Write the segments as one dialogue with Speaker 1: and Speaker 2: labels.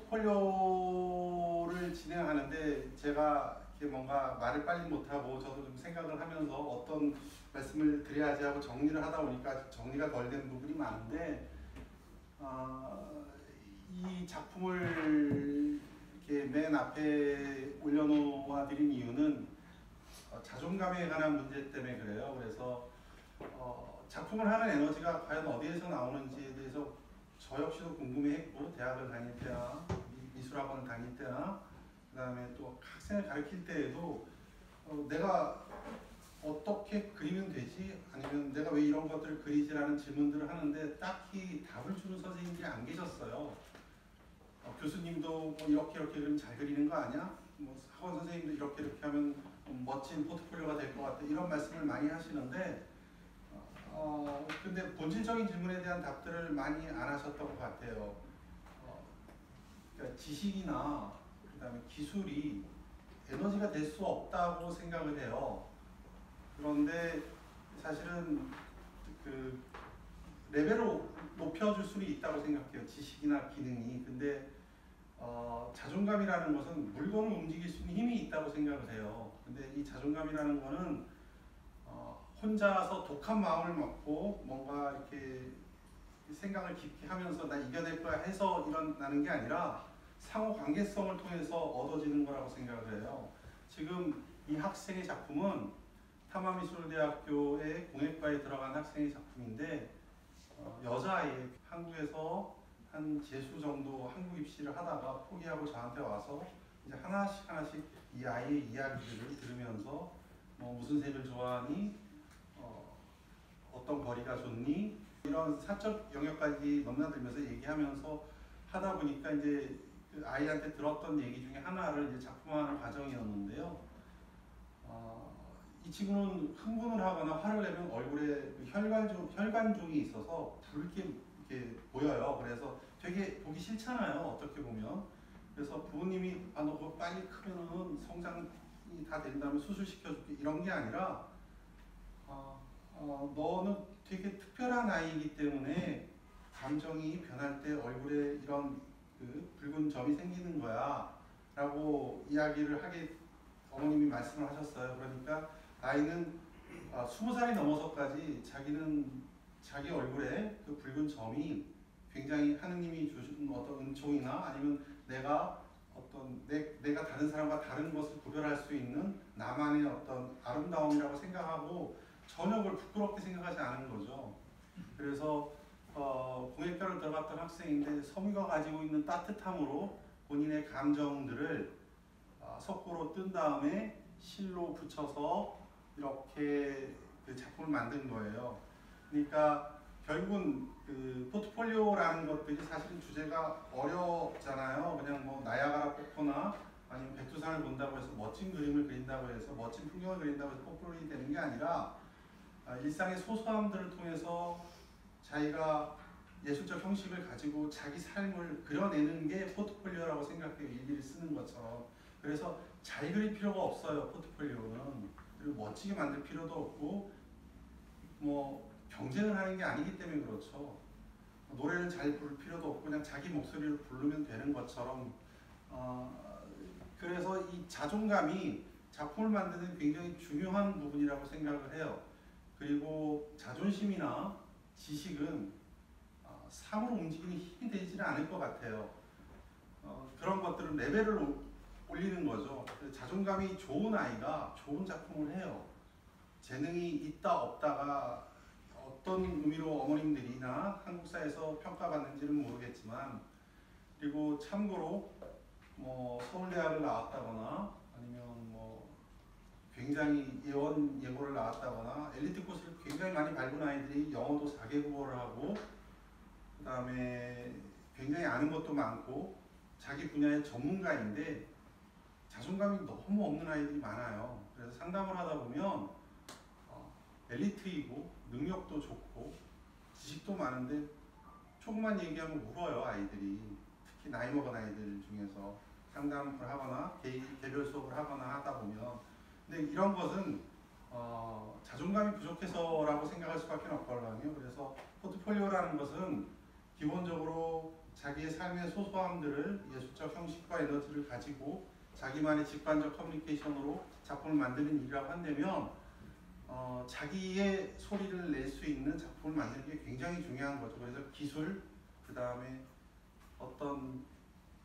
Speaker 1: 포트폴리오를 진행하는데 제가 이렇게 뭔가 말을 빨리 못하고 저도 좀 생각을 하면서 어떤 말씀을 드려야지 하고 정리를 하다 보니까 정리가 덜 된 부분이 많은데, 이 작품을 이렇게 맨 앞에 올려놓아 드린 이유는 자존감에 관한 문제 때문에 그래요. 그래서 작품을 하는 에너지가 과연 어디에서 나오는지에 대해서 저 역시도 궁금해했고, 대학을 다닐 때나 미술학원을 다닐 때나 그 다음에 또 학생을 가르칠 때에도 내가 어떻게 그리면 되지? 아니면 내가 왜 이런 것들을 그리지라는 질문들을 하는데 딱히 답을 주는 선생님들이 안 계셨어요. 교수님도 뭐 이렇게 그리면 잘 그리는 거 아니야? 뭐 학원 선생님도 이렇게 하면 멋진 포트폴리오가 될 것 같아. 이런 말씀을 많이 하시는데, 근데 본질적인 질문에 대한 답들을 많이 안 하셨던 것 같아요. 그러니까 지식이나 그 다음에 기술이 에너지가 될 수 없다고 생각을 해요. 그런데 사실은 그 레벨을 높여줄 수는 있다고 생각해요. 지식이나 기능이. 근데 자존감이라는 것은 물건을 움직일 수 있는 힘이 있다고 생각을 해요. 근데 이 자존감이라는 거는 혼자서 독한 마음을 먹고 뭔가 이렇게 생각을 깊게 하면서 나 이겨낼 거야 해서 일어나는 게 아니라 상호 관계성을 통해서 얻어지는 거라고 생각을 해요. 지금 이 학생의 작품은 타마미술대학교의 공예과에 들어간 학생의 작품인데, 여자아이, 한국에서 한 재수 정도 한국 입시를 하다가 포기하고 저한테 와서 이제 하나씩 이 아이의 이야기들을 들으면서 무슨 색을 좋아하니, 어떤 거리가 좋니, 이런 사적 영역까지 넘나들면서 얘기하면서 하다 보니까 이제 그 아이한테 들었던 얘기 중에 하나를 이제 작품화하는 과정이었는데요. 이 친구는 흥분을 하거나 화를 내면 얼굴에 그 혈관종이 있어서 붉게 이렇게 보여요. 그래서 되게 보기 싫잖아요, 어떻게 보면. 그래서 부모님이 너 그거 빨리 크면은 성장이 다 된다면 수술시켜줄게, 이런 게 아니라 너는 되게 특별한 아이이기 때문에 감정이 변할 때 얼굴에 이런 그 붉은 점이 생기는 거야 라고 이야기를 하게 어머님이 말씀을 하셨어요. 그러니까 아이는 20살이 넘어서까지 자기는 자기 얼굴에 그 붉은 점이 굉장히 하느님이 주신 어떤 은총이나 아니면 내가 내가 다른 사람과 다른 것을 구별할 수 있는 나만의 어떤 아름다움이라고 생각하고 전혀 그걸 부끄럽게 생각하지 않은 거죠. 그래서 공예과를 들어갔던 학생인데 섬유가 가지고 있는 따뜻함으로 본인의 감정들을 석고로 뜬 다음에 실로 붙여서 이렇게 그 작품을 만든 거예요. 그러니까 결국은 그 포트폴리오라는 것들이 사실은 주제가 어렵잖아요. 그냥 뭐 나야가라 폭포나 아니면 백두산을 본다고 해서 멋진 그림을 그린다고 해서 멋진 풍경을 그린다고 해서 포트폴리오가 되는 게 아니라 일상의 소소함들을 통해서 자기가 예술적 형식을 가지고 자기 삶을 그려내는 게 포트폴리오라고 생각해요. 일일이 쓰는 것처럼. 그래서 잘 그릴 필요가 없어요, 포트폴리오는. 그리고 멋지게 만들 필요도 없고 뭐 경쟁을 하는 게 아니기 때문에 그렇죠. 노래는 잘 부를 필요도 없고 그냥 자기 목소리로 부르면 되는 것처럼. 그래서 이 자존감이 작품을 만드는 굉장히 중요한 부분이라고 생각을 해요. 그리고 자존심이나 지식은 상으로 움직이는 힘이 되지는 않을 것 같아요. 그런 것들은 레벨을 올리는 거죠. 자존감이 좋은 아이가 좋은 작품을 해요. 재능이 있다 없다가 어떤 의미로 어머님들이나 한국사에서 평가받는지는 모르겠지만, 그리고 참고로 뭐 서울대학을 나왔다거나 아니면 뭐 굉장히 예고를 나왔다거나 엘리트 코스를 굉장히 많이 밟은 아이들이 영어도 4개국어를 하고 그 다음에 굉장히 아는 것도 많고 자기 분야의 전문가인데 자존감이 너무 없는 아이들이 많아요. 그래서 상담을 하다 보면 엘리트이고 능력도 좋고 지식도 많은데 조금만 얘기하면 울어요, 아이들이. 특히 나이 먹은 아이들 중에서 상담을 하거나 개별 수업을 하거나 하다 보면. 근데 이런 것은 자존감이 부족해서라고 생각할 수밖에 없거든요. 그래서 포트폴리오라는 것은 기본적으로 자기의 삶의 소소함들을 예술적 형식과 에너지를 가지고 자기만의 직관적 커뮤니케이션으로 작품을 만드는 일이라고 한다면 자기의 소리를 낼 수 있는 작품을 만드는 게 굉장히 중요한 거죠. 그래서 기술, 그 다음에 어떤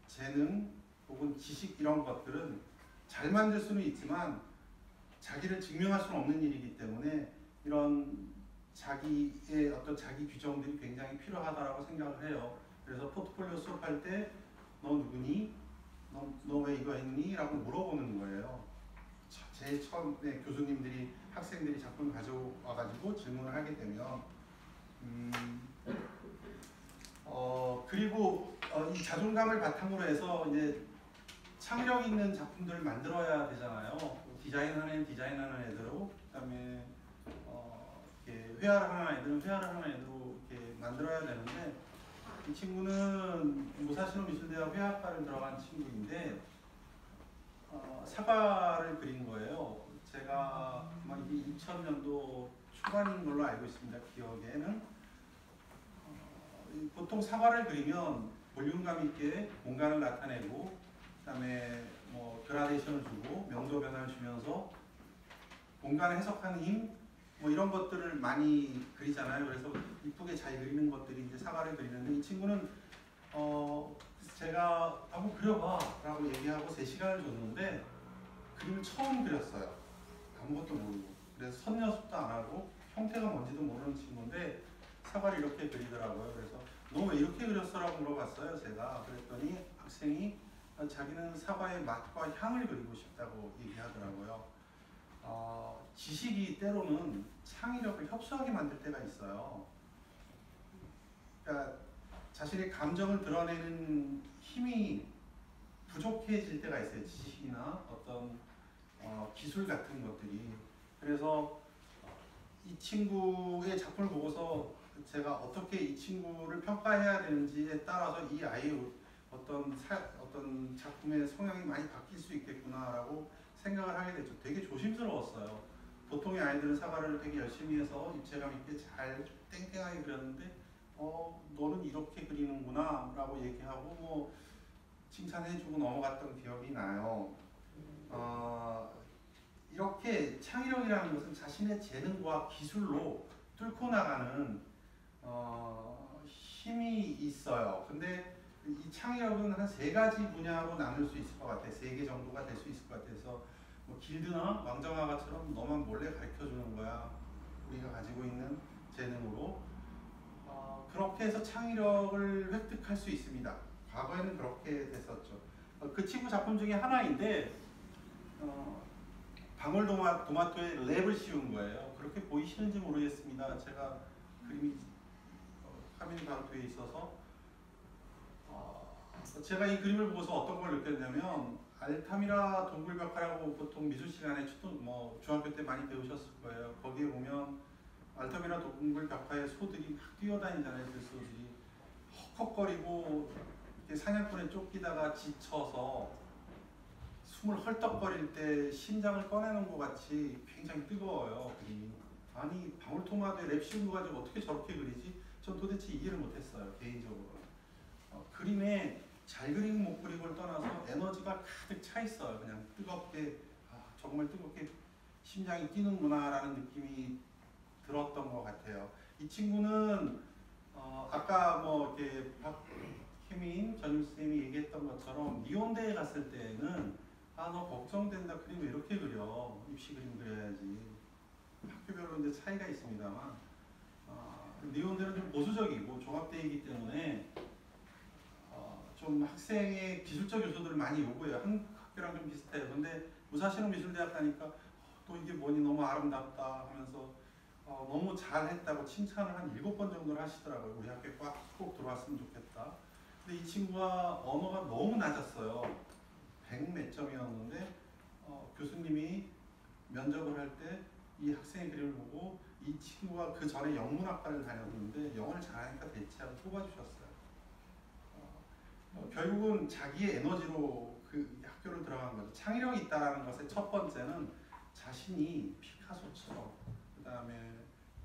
Speaker 1: 재능 혹은 지식 이런 것들은 잘 만들 수는 있지만 자기를 증명할 수는 없는 일이기 때문에 이런 자기의 어떤 자기 규정들이 굉장히 필요하다라고 생각을 해요. 그래서 포트폴리오 수업할 때 너 누구니? 너 왜 이거 했니? 라고 물어보는 거예요. 제일 처음에 교수님들이 학생들이 작품을 가져와가지고 질문을 하게 되면 그리고 이 자존감을 바탕으로 해서 이제 창의력 있는 작품들을 만들어야 되잖아요. 디자인하는 애대로, 그다음에 이렇게 회화를 하는 애들은 회화를 하는 애대로 이렇게 만들어야 되는데 이 친구는 무사시노 미술대학 회화과를 들어간 친구인데 사과를 그린 거예요. 제가 아마 이게 2000년도 초반인 걸로 알고 있습니다. 기억에는 보통 사과를 그리면 볼륨감 있게 공간을 나타내고 그다음에 뭐 그라데이션을 주고 명도 변화를 주면서 공간을 해석하는 힘 뭐 이런 것들을 많이 그리잖아요. 그래서 이쁘게 잘 그리는 것들이 이제 사과를 그리는데 이 친구는 제가 한번 그려봐 라고 얘기하고 3시간을 줬는데 그림을 처음 그렸어요. 아무것도 모르고. 그래서 선 연습도 안 하고 형태가 뭔지도 모르는 친구인데 사과를 이렇게 그리더라고요. 그래서 너 왜 이렇게 그렸어? 라고 물어봤어요. 제가. 그랬더니 학생이 자기는 사과의 맛과 향을 그리고 싶다고 얘기하더라고요. 지식이 때로는 창의력을 협소하게 만들 때가 있어요. 그러니까 자신의 감정을 드러내는 힘이 부족해질 때가 있어요. 지식이나 어떤 기술 같은 것들이. 그래서 이 친구의 작품을 보고서 제가 어떻게 이 친구를 평가해야 되는지에 따라서 이 아이의 어떤 작품의 성향이 많이 바뀔 수 있겠구나라고 생각을 하게 됐죠. 되게 조심스러웠어요. 보통의 아이들은 사과를 되게 열심히 해서 입체감 있게 잘 땡땡하게 그렸는데 너는 이렇게 그리는구나 라고 얘기하고 뭐 칭찬해주고 넘어갔던 기억이 나요. 이렇게 창의력이라는 것은 자신의 재능과 기술로 뚫고 나가는 힘이 있어요. 근데 이 창의력은 한 3가지 분야로 나눌 수 있을 것 같아요. 3개 정도가 될 수 있을 것 같아서 뭐 길드나 왕정아가처럼 너만 몰래 가르쳐주는 거야. 우리가 가지고 있는 재능으로. 그렇게 해서 창의력을 획득할 수 있습니다. 과거에는 그렇게 됐었죠. 그 친구 작품 중에 하나인데 방울토마토에 랩을 씌운 거예요. 그렇게 보이시는지 모르겠습니다. 제가 그림이 화면이 바로 뒤에 있어서 제가 이 그림을 보고서 어떤 걸 느꼈냐면 알타미라 동굴벽화라고 보통 미술 시간에 중학교 때 많이 배우셨을 거예요. 거기에 보면 알타미라 동굴벽화의 소들이 막 뛰어다니잖아요. 그 소들이 헉헉거리고 이렇게 사냥꾼에 쫓기다가 지쳐서 숨을 헐떡거릴 때 심장을 꺼내는 것 같이 굉장히 뜨거워요. 그림이. 아니 방울토마토에 랩 씌운 거 가지고 어떻게 저렇게 그리지? 전 도대체 이해를 못했어요. 개인적으로. 그림에 잘 그리고 못 그리고를 떠나서 에너지가 가득 차 있어요. 그냥 뜨겁게 정말 뜨겁게 심장이 뛰는구나 라는 느낌이 들었던 것 같아요. 이 친구는 아까 뭐 이렇게 박혜민 전임쌤이 얘기했던 것처럼 미혼대에 갔을 때는 너 걱정된다. 그림 왜 이렇게 그려? 입시 그림 그려야지. 학교별로 이제 차이가 있습니다만 미혼대는 좀 보수적이고 종합대이기 때문에 좀 학생의 기술적 요소들을 많이 요구해요. 한국 학교랑 좀 비슷해요. 근데 무사시노 미술대학 가니까 또 이게 뭐니 너무 아름답다 하면서 너무 잘했다고 칭찬을 한 7번 정도를 하시더라고요. 우리 학교에 꼭 들어왔으면 좋겠다. 근데 이 친구가 언어가 너무 낮았어요. 100 몇 점이었는데 교수님이 면접을 할 때 이 학생의 그림을 보고 이 친구가 그 전에 영문학과를 다녔는데 영어를 잘하니까 대체하고 뽑아주셨어요. 결국은 자기의 에너지로 그 학교를 들어간 거죠. 창의력이 있다는 것의 첫 번째는 자신이 피카소처럼 그 다음에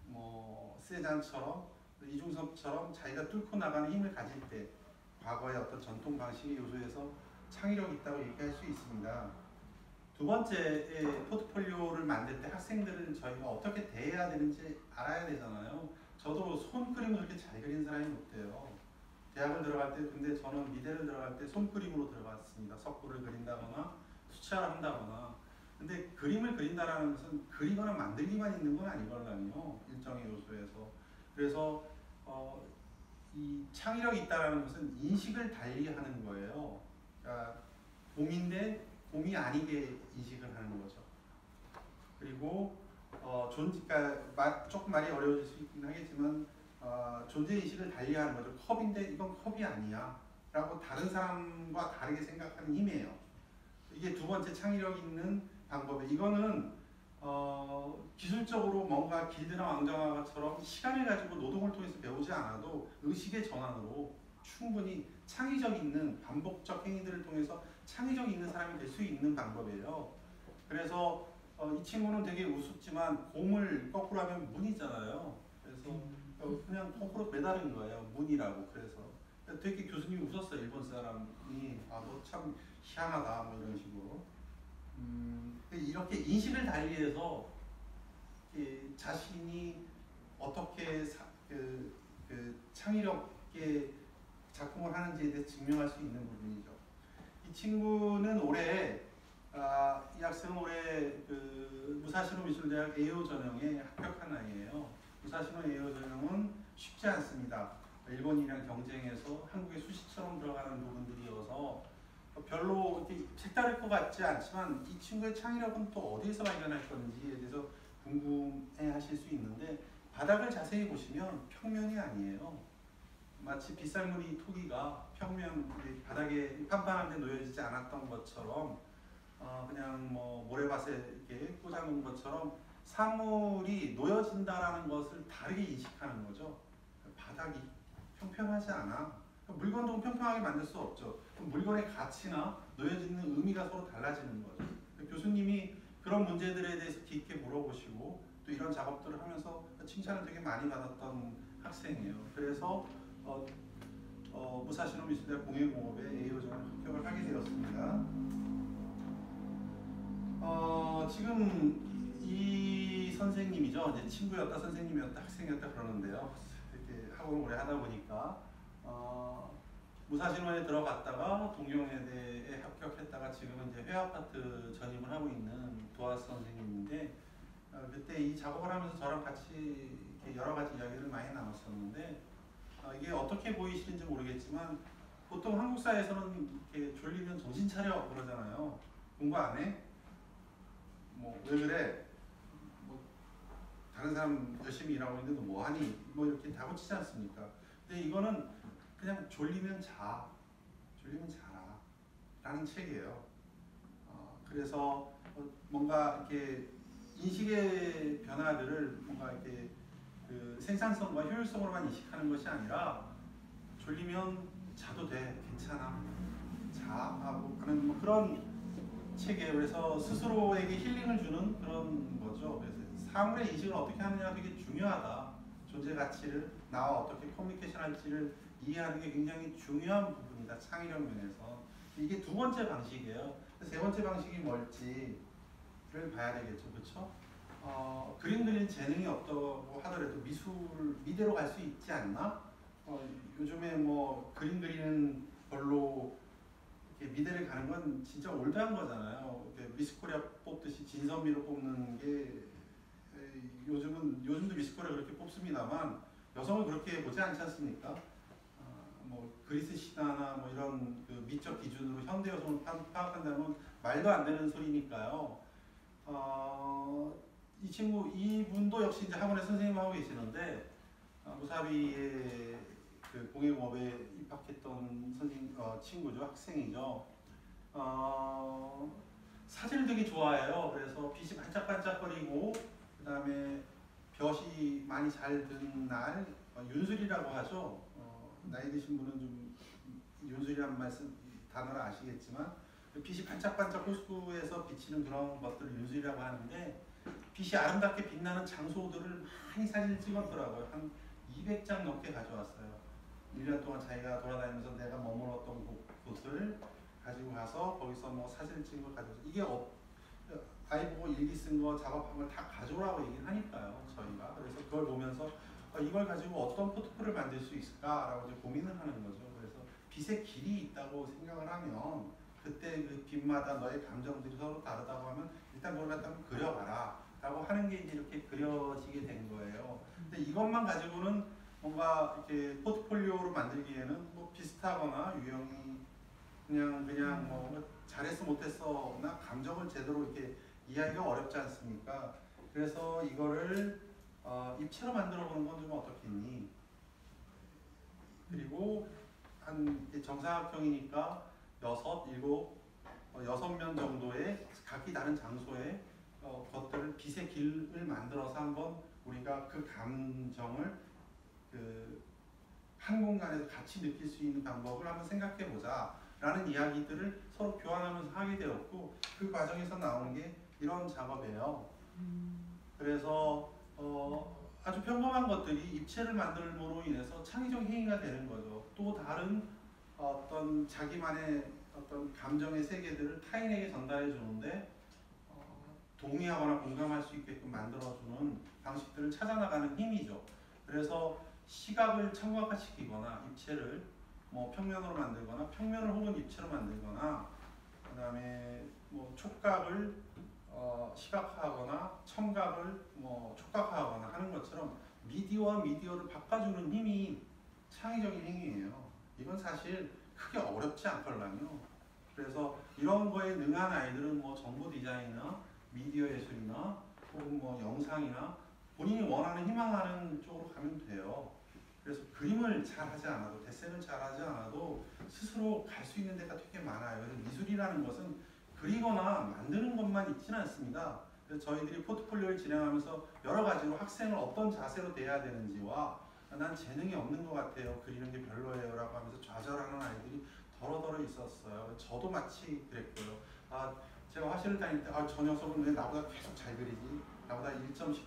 Speaker 1: 뭐 세잔처럼 이중섭처럼 자기가 뚫고 나가는 힘을 가질 때 과거의 어떤 전통 방식의 요소에서 창의력이 있다고 얘기할 수 있습니다. 두 번째, 포트폴리오를 만들 때 학생들은 저희가 어떻게 대해야 되는지 알아야 되잖아요. 저도 손그림을 그렇게 잘 그리는 사람이 못 돼요. 대학을 들어갈 때, 근데 저는 미대를 들어갈 때 손그림으로 들어갔습니다. 석고를 그린다거나 수채화를 한다거나. 근데 그림을 그린다는 것은 그리거나 만들기만 있는 건 아니거든요. 일정의 요소에서. 그래서 이 창의력이 있다는 것은 인식을 달리하는 거예요. 그러니까 봄인데 봄이 아니게 인식을 하는 거죠. 그리고 그러니까 조금 말이 어려워질 수 있긴 하겠지만 존재인식을 달리하는 거죠. 컵인데 이건 컵이 아니야 라고 다른 사람과 다르게 생각하는 힘이에요. 이게 두 번째 창의력 있는 방법이에요. 이거는 기술적으로 뭔가 길드나 왕정화처럼 시간을 가지고 노동을 통해서 배우지 않아도 의식의 전환으로 충분히 창의적 있는 반복적 행위들을 통해서 창의적 있는 사람이 될 수 있는 방법이에요. 그래서 이 친구는 되게 우습지만 곰을 거꾸로 하면 문이잖아요. 그래서 그냥 거꾸로 매달은 거예요. 문이라고. 그래서 되게 교수님이 웃었어요. 일본 사람이 너 참 희한하다 뭐 이런 식으로. 이렇게 인식을 달리해서 자신이 어떻게 창의롭게 작품을 하는지에 대해 증명할 수 있는 부분이죠. 이 친구는 올해 이 학생은 올해 무사시노 미술대학 에이오 전형에 합격한 아이예요. 무사시노 에이오 전형은 쉽지 않습니다. 일본이랑 경쟁해서 한국의 수시처럼 들어가는 부분들이어서 별로 색다를 것 같지 않지만 이 친구의 창의력은 또 어디에서 발견할 건지에 대해서 궁금해 하실 수 있는데 바닥을 자세히 보시면 평면이 아니에요. 마치 빗살무늬 토기가 평면 바닥에 판판한 데 놓여지지 않았던 것처럼 그냥 뭐 모래밭에 이렇게 꽂아놓은 것처럼 사물이 놓여진다라는 것을 다르게 인식하는 거죠. 바닥이 평평하지 않아. 물건도 평평하게 만들 수 없죠. 물건의 가치나 놓여지는 의미가 서로 달라지는 거죠. 교수님이 그런 문제들에 대해서 깊게 물어보시고 또 이런 작업들을 하면서 칭찬을 되게 많이 받았던 학생이에요. 그래서 무사시노 미술대학 공예공업에 A호정을 합격을 하게 되었습니다. 지금 이 선생님이죠. 이제 친구였다, 선생님이었다, 학생이었다 그러는데요. 이렇게 학원을 오래 하다 보니까 무사시노에 들어갔다가 동경예대에 합격했다가 지금은 이제 회화파트 전임을 하고 있는 도하스 선생님인데 그때 이 작업을 하면서 저랑 같이 이렇게 여러 가지 이야기를 많이 나눴었는데 이게 어떻게 보이시는지 모르겠지만 보통 한국 사회에서는 이렇게 졸리면 정신 차려 그러잖아요. 공부 안 해? 뭐 왜 그래? 뭐 다른 사람 열심히 일하고 있는데 너 뭐 하니? 뭐 이렇게 다고치지 않습니까? 근데 이거는 그냥 졸리면 자, 졸리면 자라 라는 책이에요. 그래서 뭔가 이렇게 인식의 변화들을 뭔가 이렇게 생산성과 효율성으로만 인식하는 것이 아니라 졸리면 자도 돼, 괜찮아, 자 하고 하는 뭐 그런 책이에요. 그래서 스스로에게 힐링을 주는 그런 거죠. 그래서 사물의 인식을 어떻게 하느냐가 되게 중요하다. 존재 가치를 나와 어떻게 커뮤니케이션 할지를 이해하는 게 굉장히 중요한 부분이다. 창의력 면에서. 이게 두 번째 방식이에요. 세 번째 방식이 뭘지를 봐야 되겠죠. 그렇죠? 그림 그리는 재능이 없다고 하더라도 미대로 갈 수 있지 않나? 요즘에 뭐 그림 그리는 걸로 이렇게 미대를 가는 건 진짜 올드한 거잖아요. 미스코리아 뽑듯이 진선미로 뽑는 게 요즘도 미스코리아 그렇게 뽑습니다만 여성을 그렇게 보지 않지 않습니까? 뭐 그리스 신화나 뭐 이런 미적 기준으로 현대 여성을 파악한다면 말도 안 되는 소리니까요. 이분도 역시 이제 학원에 선생님 하고 계시는데 무사비의 공예공업에 입학했던 친구죠, 학생이죠. 사진을 되게 좋아해요. 그래서 빛이 반짝반짝거리고 그 다음에 볕이 많이 잘 든 날 윤술이라고 하죠. 나이 드신 분은 좀 윤술이란 단어를 아시겠지만 빛이 반짝반짝 호수에서 비치는 그런 것들을 윤술이라고 하는데 빛이 아름답게 빛나는 장소들을 많이 사진을 찍었더라고요. 한 200장 넘게 가져왔어요. 1년 동안 자기가 돌아다니면서 내가 머물렀던 곳을 가지고 가서 거기서 뭐 사진 찍은 걸 가져서 이게 아이 보고 일기 쓴 거 작업한 걸 다 가져오라고 얘기를 하니까요 저희가. 그래서 그걸 보면서 이걸 가지고 어떤 포트폴리오를 만들 수 있을까라고 이제 고민을 하는 거죠. 그래서 빛의 길이 있다고 생각을 하면 그때 그 빛마다 너의 감정들이 서로 다르다고 하면 일단 그걸 갖다 한번 그려봐라 라고 하는 게 이제 이렇게 그려지게 된 거예요. 근데 이것만 가지고는 뭔가 이렇게 포트폴리오로 만들기에는 뭐 비슷하거나 유형이 그냥 뭐 잘했어 못했어나 감정을 제대로 이렇게 이해하기가 어렵지 않습니까? 그래서 이거를 입체로 만들어 보는 건 좀 어떻겠니? 그리고 한 정사각형이니까 6면 정도의 각기 다른 장소의 것들을 빛의 길을 만들어서 한번 우리가 그 감정을 한 공간에서 같이 느낄 수 있는 방법을 한번 생각해 보자 라는 이야기들을 서로 교환하면서 하게 되었고 그 과정에서 나온 게 이런 작업이에요. 그래서 아주 평범한 것들이 입체를 만들므로 인해서 창의적 행위가 되는 거죠. 또 다른 어떤 자기만의 어떤 감정의 세계들을 타인에게 전달해 주는데 동의하거나 공감할 수 있게끔 만들어주는 방식들을 찾아나가는 힘이죠. 그래서 시각을 청각화시키거나 입체를 뭐 평면으로 만들거나 평면을 혹은 입체로 만들거나 그 다음에 뭐 촉각을 시각화하거나 청각을 뭐 촉각화하거나 하는 것처럼 미디어와 미디어를 바꿔주는 힘이 창의적인 행위예요. 이건 사실 크게 어렵지 않걸랑요. 그래서 이런 거에 능한 아이들은 뭐 정보 디자인이나 미디어 예술이나 혹은 뭐 영상이나 본인이 원하는 희망하는 쪽으로 가면 돼요. 그래서 그림을 잘 하지 않아도 데센을 잘 하지 않아도 스스로 갈 수 있는 데가 되게 많아요. 그래서 미술이라는 것은 그리거나 만드는 것만 있지는 않습니다. 그래서 저희들이 포트폴리오를 진행하면서 여러 가지로 학생을 어떤 자세로 대해야 되는지와 난 재능이 없는 것 같아요. 그리는 게 별로예요. 라고 하면서 좌절하는 아이들이 더러더러 있었어요. 저도 마치 그랬고요. 제가 화실을 다닐 때 저 녀석은 왜 나보다 계속 잘 그리지? 나보다 1점씩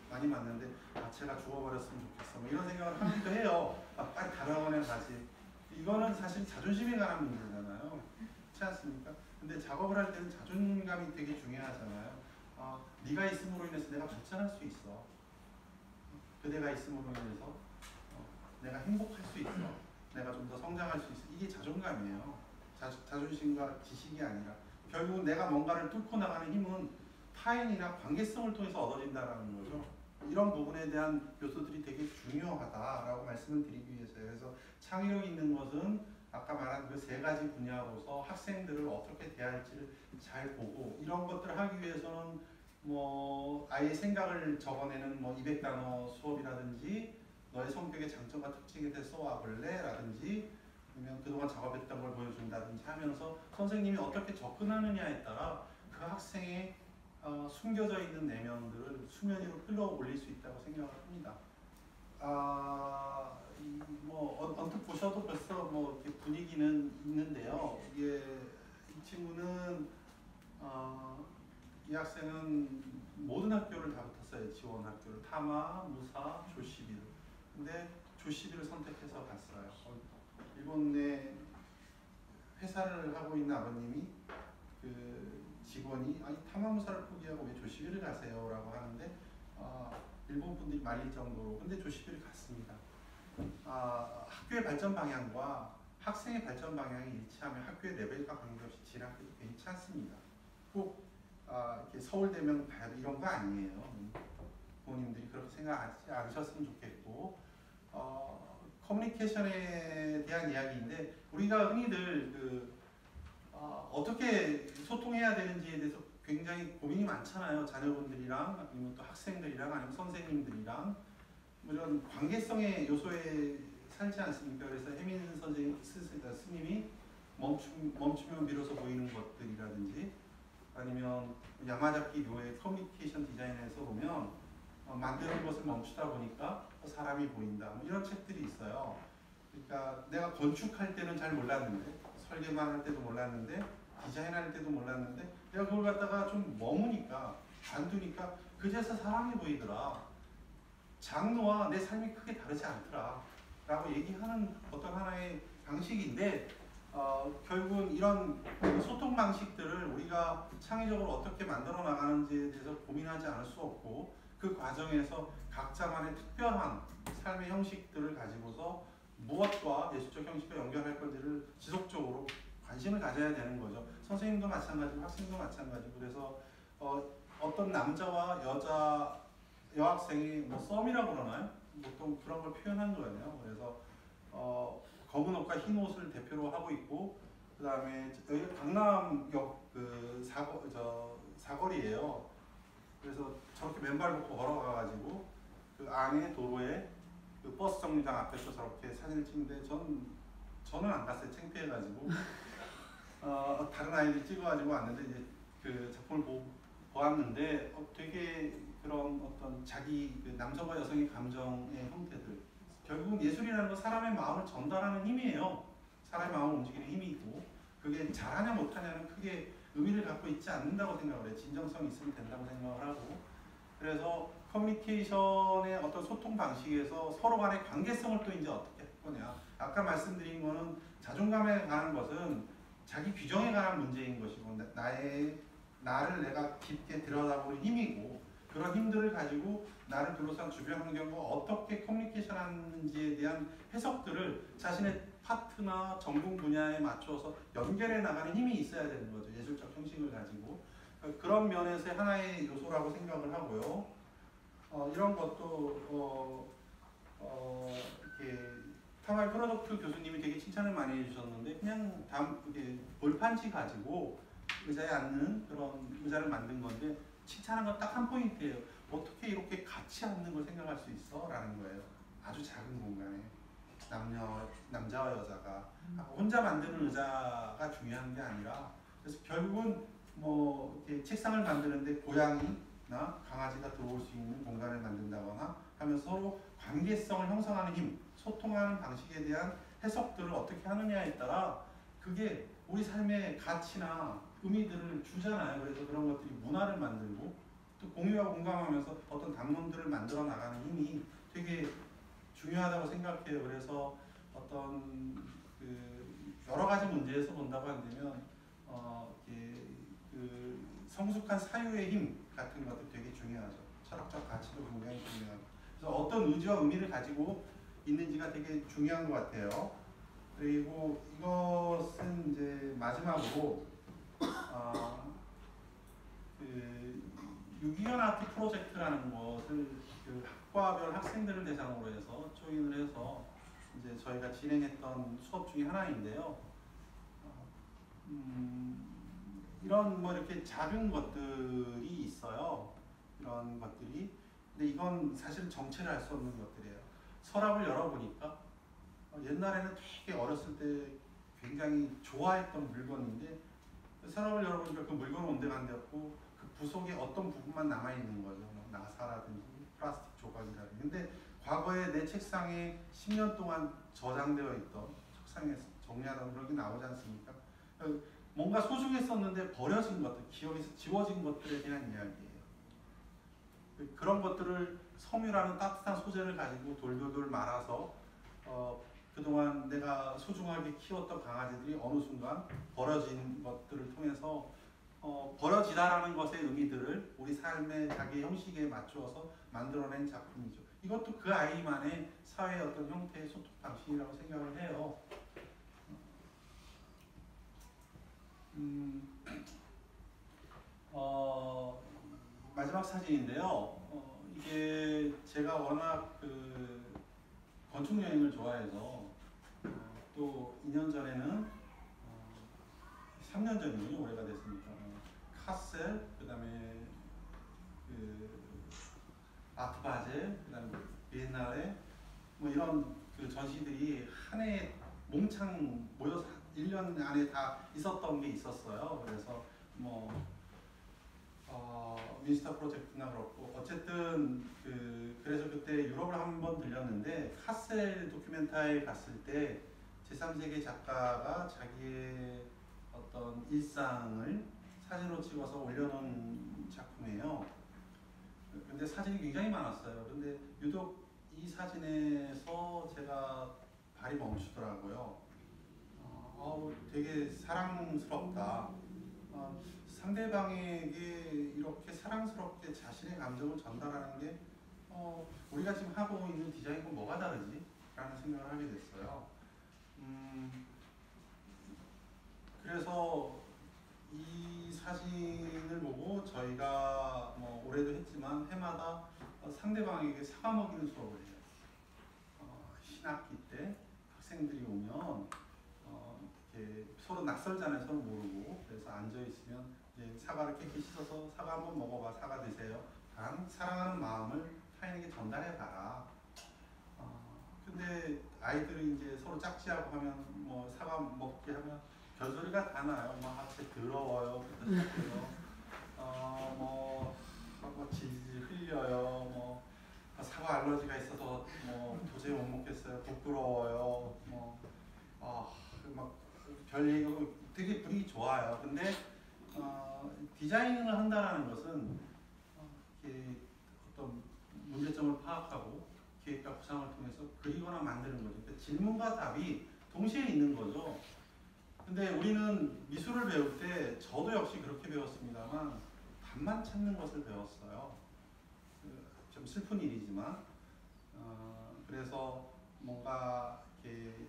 Speaker 1: 많이 맞는데 제가 죽어버렸으면 좋겠어. 뭐 이런 생각을 하기도 해요. 빨리 다른 학원에 가지. 이거는 사실 자존심에 관한 문제잖아요. 그렇지 않습니까? 근데 작업을 할 때는 자존감이 되게 중요하잖아요. 네가 있음으로 인해서 내가 발전할 수 있어. 그대가 있음으로 인해서 내가 행복할 수 있어. 내가 좀 더 성장할 수 있어. 이게 자존감이에요. 자존심과 지식이 아니라 결국 내가 뭔가를 뚫고 나가는 힘은 타인이나 관계성을 통해서 얻어진다는 거죠. 이런 부분에 대한 요소들이 되게 중요하다라고 말씀을 드리기 위해서요. 그래서 창의력 있는 것은 아까 말한 그 세 가지 분야로서 학생들을 어떻게 대할지를 잘 보고 이런 것들을 하기 위해서는 뭐 아이의 생각을 적어내는 뭐 200단어 수업이라든지 너의 성격의 장점과 특징에 대해서 써와볼래? 라든지 아니면 그동안 작업했던 걸 보여준다든지 하면서 선생님이 어떻게 접근하느냐에 따라 그 학생의 숨겨져 있는 내면들을 수면 위로 끌어올릴 수 있다고 생각을 합니다. 뭐 언뜻 보셔도 벌써 뭐 이렇게 분위기는 있는데요. 이 친구는 이 학생은 모든 학교를 다 붙었어요. 지원 학교를 타마, 무사, 조시비를. 근데 조시비를 선택해서 갔어요. 일본 내 회사를 하고 있는 아버님이 그 직원이 타마무사를 포기하고 왜 조시비를 가세요? 라고 하는데 일본 분들이 말릴 정도로 근데 조시비를 갔습니다. 학교의 발전 방향과 학생의 발전 방향이 일치하면 학교의 레벨과 관계없이 진학도 괜찮습니다. 꼭 이렇게 서울대면 가야 돼 이런 거 아니에요. 부모님들이 그렇게 생각하지 않으셨으면 좋겠고 커뮤니케이션에 대한 이야기인데 우리가 흔히들 어떻게 소통해야 되는지에 대해서 굉장히 고민이 많잖아요. 자녀분들이랑 아니면 또 학생들이랑 아니면 선생님들이랑 이런 관계성의 요소에 살지 않습니까? 그래서 해민 선생님 스님이 멈추면 비로소 보이는 것들이라든지 아니면 야마자키 료의 커뮤니케이션 디자인에서 보면 만드는 것을 멈추다 보니까 사람이 보인다. 뭐 이런 책들이 있어요. 그러니까 내가 건축할 때는 잘 몰랐는데 설계만 할 때도 몰랐는데 디자인할 때도 몰랐는데 내가 그걸 갖다가 좀 머무니까 안 두니까 그제서 사람이 보이더라. 장르와 내 삶이 크게 다르지 않더라. 라고 얘기하는 어떤 하나의 방식인데 결국은 이런 소통 방식들을 우리가 창의적으로 어떻게 만들어 나가는지에 대해서 고민하지 않을 수 없고 그 과정에서 각자만의 특별한 삶의 형식들을 가지고서 무엇과 예술적 형식과 연결할 건지를 지속적으로 관심을 가져야 되는 거죠. 선생님도 마찬가지고 학생도 마찬가지고 그래서 어떤 남자와 여학생이 뭐 썸이라고 그러나요? 보통 그런 걸 표현한 거예요. 그래서 검은 옷과 흰 옷을 대표로 하고 있고 그 다음에 여기 강남역 그 사거리예요. 그래서 저렇게 맨발 걷고 걸어가가지고 그 안에 도로에 그 버스 정류장 앞에서 저렇게 사진을 찍는데 저는 안 갔어요. 창피해가지고 다른 아이들 찍어가지고 왔는데 이제 그 작품을 보았는데 되게 그런 어떤 자기 그 남성과 여성의 감정의 형태들 결국은 예술이라는 건 사람의 마음을 전달하는 힘이에요. 사람의 마음을 움직이는 힘이 있고 그게 잘하냐 못하냐는 크게 의미를 갖고 있지 않는다고 생각을 해요. 진정성이 있으면 된다고 생각을 하고 그래서 커뮤니케이션의 어떤 소통 방식에서 서로 간의 관계성을 또 이제 어떻게 할 거냐 아까 말씀드린 거는 자존감에 관한 것은 자기 규정에 관한 문제인 것이고 나를 내가 깊게 들여다보는 힘이고 그런 힘들을 가지고 나를 둘러싼 주변 환경과 어떻게 커뮤니케이션 하는지에 대한 해석들을 자신의 파트나 전공 분야에 맞춰서 연결해 나가는 힘이 있어야 되는 거죠. 예술적 형식을 가지고. 그런 면에서의 하나의 요소라고 생각을 하고요. 이런 것도 이렇게 타마이 프로덕트 교수님이 되게 칭찬을 많이 해주셨는데 그냥 이렇게 볼판지 가지고 의자에 앉는 그런 의자를 만든 건데 칭찬한 건 딱 한 포인트예요. 어떻게 이렇게 같이 앉는 걸 생각할 수 있어? 라는 거예요. 아주 작은 공간에 남자와 여자가 혼자 만드는 의자가 중요한 게 아니라 그래서 결국은 뭐 이렇게 책상을 만드는데 고양이나 강아지가 들어올 수 있는 공간을 만든다거나 하면서 서로 관계성을 형성하는 힘, 소통하는 방식에 대한 해석들을 어떻게 하느냐에 따라 그게 우리 삶의 가치나 의미들을 주잖아요. 그래서 그런 것들이 문화를 만들고 또 공유와 공감하면서 어떤 담론들을 만들어 나가는 힘이 되게 중요하다고 생각해요. 그래서 어떤 그 여러 가지 문제에서 본다고 한다면 그 성숙한 사유의 힘 같은 것도 되게 중요하죠. 철학적 가치도 굉장히 중요하고 그래서 어떤 의지와 의미를 가지고 있는지가 되게 중요한 것 같아요. 그리고 이것은 이제 마지막으로 그 유기견 아트 프로젝트라는 것을 그 학과별 학생들을 대상으로 해서 조인을 해서 이제 저희가 진행했던 수업 중에 하나인데요. 이런 뭐 이렇게 작은 것들이 있어요. 이런 것들이. 근데 이건 사실 정체를 알 수 없는 것들이에요. 서랍을 열어보니까 옛날에는 되게 어렸을 때 굉장히 좋아했던 물건인데 서랍을 열어보니까 그 물건은 온데간데없고 그 부속에 어떤 부분만 남아있는 거죠. 뭐 나사라든지 플라스틱 조각이라든지. 근데 과거에 내 책상에 10년 동안 저장되어 있던 책상에 정리하다 그런 게 나오지 않습니까? 뭔가 소중했었는데 버려진 것들, 기억에서 지워진 것들에 대한 이야기예요. 그런 것들을 섬유라는 따뜻한 소재를 가지고 돌돌돌 말아서 그동안 내가 소중하게 키웠던 강아지들이 어느 순간 버려진 것들을 통해서 버려지다라는 것의 의미들을 우리 삶의 자기 형식에 맞추어서 만들어낸 작품이죠. 이것도 그 아이만의 사회의 어떤 형태의 소통 방식이라고 생각을 해요. 마지막 사진인데요. 이게 제가 워낙 그 건축 여행을 좋아해서 또 2년 전에는 3년 전이군요. 올해가 됐으니까 카셀, 그 다음에 그 아트바젤, 그 다음에 비엔날레 뭐 이런 그 전시들이 한 해에 몽창 모여서 1년 안에 다 있었던 게 있었어요. 그래서 뭐 민스터 프로젝트나 그렇고 어쨌든 그래서 그때 유럽을 한번 들렸는데 카셀 도큐멘터리에 갔을 때 제3세계 작가가 자기의 어떤 일상을 사진으로 찍어서 올려놓은 작품이에요. 근데 사진이 굉장히 많았어요. 근데 유독 이 사진에서 제가 발이 멈추더라고요. 되게 사랑스럽다. 상대방에게 이렇게 사랑스럽게 자신의 감정을 전달하는 게 우리가 지금 하고 있는 디자인과 뭐가 다르지? 라는 생각을 하게 됐어요. 그래서 이 사진을 보고 저희가 뭐 올해도 했지만 해마다 상대방에게 사과 먹이는 수업을 해요. 신학기 때 학생들이 오면 이렇게 서로 낯설잖아요. 서로 모르고. 그래서 앉아있으면 이제 사과를 깨끗이 씻어서 사과 한번 먹어봐. 사과 드세요. 단 사랑하는 마음을 타인에게 전달해봐라. 근데 아이들이 이제 서로 짝지하고 하면 뭐 사과 먹게 하면 별소리가 다 나요. 막 하체 더러워요. 뭐 질질 흘려요. 뭐 사과 알러지가 있어서 뭐 도저히 못 먹겠어요. 부끄러워요. 막 별 얘기고 되게 분위기 좋아요. 근데 디자인을 한다는 것은 이렇게 어떤 문제점을 파악하고 기획과 구상을 통해서 그리거나 만드는 거죠. 그러니까 질문과 답이 동시에 있는 거죠. 근데 우리는 미술을 배울 때 저도 역시 그렇게 배웠습니다만 답만 찾는 것을 배웠어요. 좀 슬픈 일이지만 그래서 뭔가 이렇게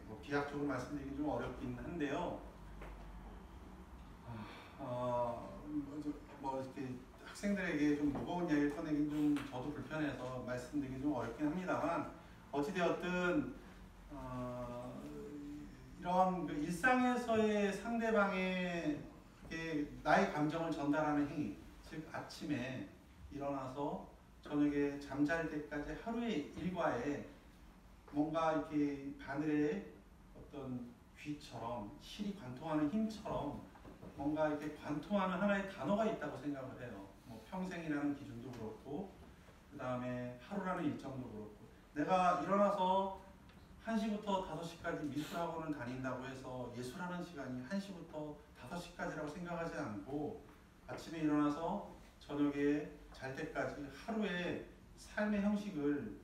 Speaker 1: 뭐 비약적으로 말씀드리기 좀 어렵긴 한데요. 이렇게 학생들에게 좀 무거운 이야기를 꺼내긴 좀 저도 불편해서 말씀드리기 좀 어렵긴 합니다만 어찌되었든 이런 그 일상에서의 상대방의 나의 감정을 전달하는 행위, 즉 아침에 일어나서 저녁에 잠잘 때까지 하루의 일과에 뭔가 이렇게 바늘에 어떤 귀처럼 실이 관통하는 힘처럼 뭔가 이렇게 관통하는 하나의 단어가 있다고 생각을 해요. 뭐 평생이라는 기준도 그렇고 그 다음에 하루라는 일정도 그렇고 내가 일어나서 1시부터 5시까지 미술학원을 다닌다고 해서 예술하는 시간이 1시부터 5시까지라고 생각하지 않고 아침에 일어나서 저녁에 잘 때까지 하루의 삶의 형식을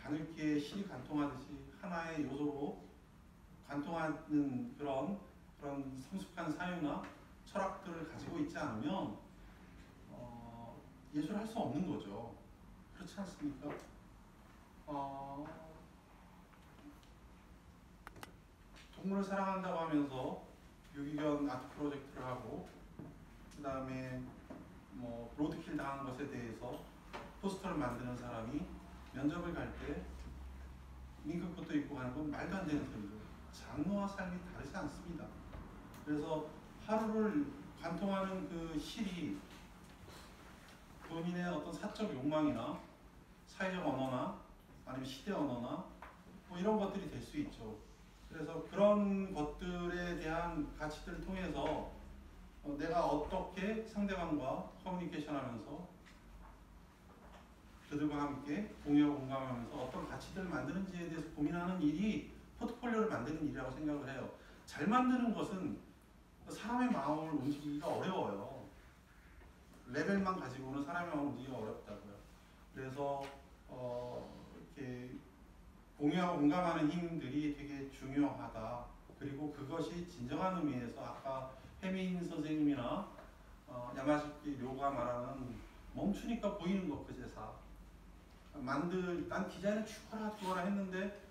Speaker 1: 바늘기에 실이 관통하듯이 하나의 요소로 관통하는 그런 성숙한 사유나 철학들을 가지고 있지 않으면 예술할 수 없는 거죠. 그렇지 않습니까? 동물을 사랑한다고 하면서 유기견 아트 프로젝트를 하고 그 다음에 뭐 로드킬 당한 것에 대해서 포스터를 만드는 사람이 면접을 갈 때 민크코트 입고 가는 건 말도 안 되는 소리죠. 장르와 삶이 다르지 않습니다. 그래서 하루를 관통하는 그 실이 본인의 어떤 사적 욕망이나 사회적 언어나 아니면 시대 언어나 뭐 이런 것들이 될 수 있죠. 그래서 그런 것들에 대한 가치들을 통해서 내가 어떻게 상대방과 커뮤니케이션 하면서 그들과 함께 공유하고 공감하면서 어떤 가치들을 만드는지에 대해서 고민하는 일이 포트폴리오를 만드는 일이라고 생각을 해요. 잘 만드는 것은 사람의 마음을 움직이기가 어려워요. 레벨만 가지고는 사람의 마음을 움직이기가 어렵다고요. 그래서 이렇게 공유하고 공감하는 힘들이 되게 중요하다. 그리고 그것이 진정한 의미에서 아까 해민 선생님이나 야마자키 료가 말하는 멈추니까 보이는 것 그 제사. 난 디자인을 죽어라 했는데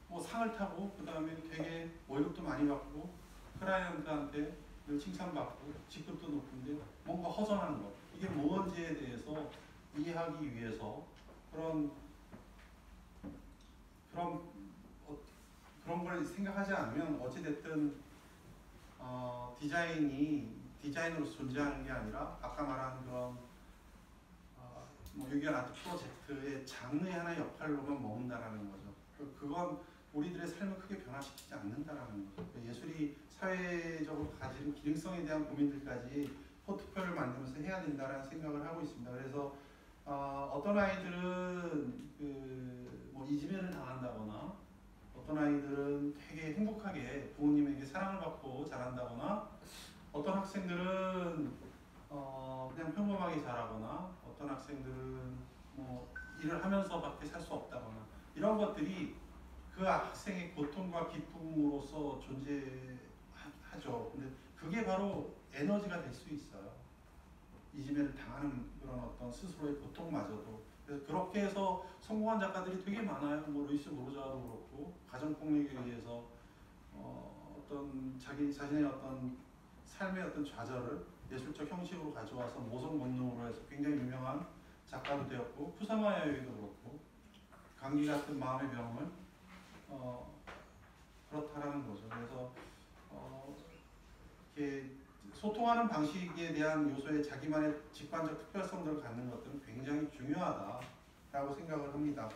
Speaker 1: 뭐 상을 타고 그 다음에 되게 월급도 많이 받고 클라이언트한테 늘 칭찬받고 직급도 높은데 뭔가 허전한 것. 이게 뭔지에 대해서 이해하기 위해서 그런 걸 생각하지 않으면 어찌됐든 디자인으로서 존재하는 게 아니라 아까 말한 그런 뭐 유기견 아트 프로젝트의 장르의 하나의 역할로만 머문다라는 거죠. 그건 우리들의 삶을 크게 변화시키지 않는다라는 거죠. 예술이 사회적으로 가진 기능성에 대한 고민들까지 포트폴리오를 만들면서 해야 된다라는 생각을 하고 있습니다. 그래서 어떤 아이들은 뭐 이지매를 당한다거나 어떤 아이들은 되게 행복하게 부모님에게 사랑을 받고 자란다거나 어떤 학생들은 그냥 평범하게 자라거나 어떤 학생들은 뭐 일을 하면서밖에 살 수 없다거나 이런 것들이 그 학생의 고통과 기쁨으로서 존재하죠. 근데 그게 바로 에너지가 될 수 있어요. 이 집에를 당하는 그런 어떤 스스로의 고통마저도. 그래서 그렇게 해서 성공한 작가들이 되게 많아요. 뭐 루이스 보르자도 그렇고 가정폭력에 의해서 어떤 자기 자신의 어떤 삶의 어떤 좌절을 예술적 형식으로 가져와서 모성 본능으로 해서 굉장히 유명한 작가도 되었고 푸사마 야요이도 그렇고 감기 같은 마음의 병을 그렇다라는 거죠. 그래서 이렇게 소통하는 방식에 대한 요소에 자기만의 직관적 특별성들을 갖는 것들은 굉장히 중요하다라고 생각을 합니다.